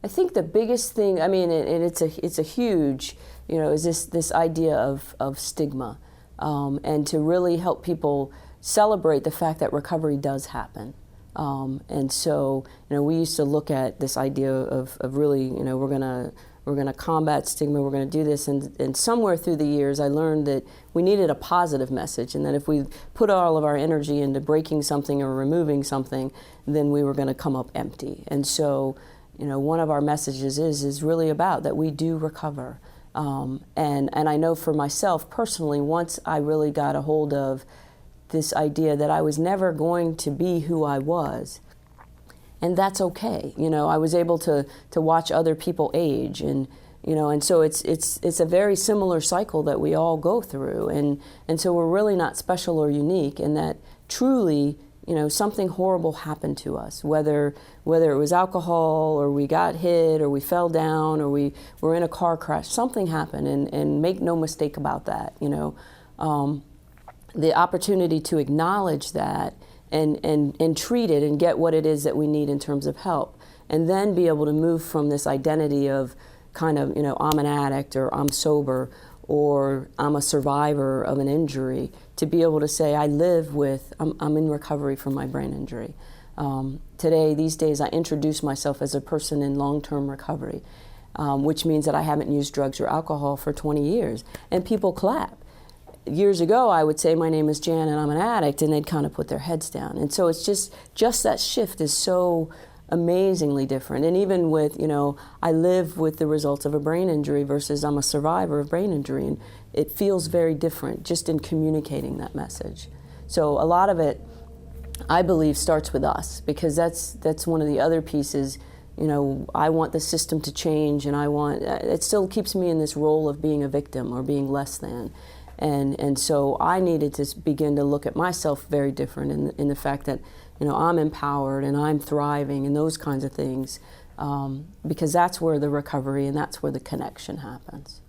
I think the biggest thing, I mean, and it's a huge, is this idea of stigma, and to really help people celebrate the fact that recovery does happen. And so, we used to look at this idea of really, we're gonna combat stigma, we're gonna do this, and somewhere through the years I learned that we needed a positive message, and that if we put all of our energy into breaking something or removing something, then we were gonna come up empty. And so, one of our messages is really about that we do recover. And I know for myself personally, once I really got a hold of this idea that I was never going to be who I was, and that's okay. I was able to watch other people age, and so it's a very similar cycle that we all go through, and so we're really not special or unique, in that truly, something horrible happened to us, whether it was alcohol, or we got hit, or we fell down, or we were in a car crash. Something happened, and make no mistake about that. The opportunity to acknowledge that and treat it and get what it is that we need in terms of help, and then be able to move from this identity of kind of, I'm an addict, or I'm sober, or I'm a survivor of an injury, to be able to say, I live with, I'm in recovery from my brain injury. These days, I introduce myself as a person in long-term recovery, which means that I haven't used drugs or alcohol for 20 years, and people clap. Years ago, I would say, my name is Jan and I'm an addict, and they'd kind of put their heads down. And so it's just that shift is so amazingly different. And even with, I live with the results of a brain injury versus I'm a survivor of brain injury, and it feels very different just in communicating that message. So a lot of it, I believe, starts with us, because that's one of the other pieces. I want the system to change, and it still keeps me in this role of being a victim or being less than. And so I needed to begin to look at myself very different in the fact that, I'm empowered and I'm thriving and those kinds of things, because that's where the recovery and that's where the connection happens.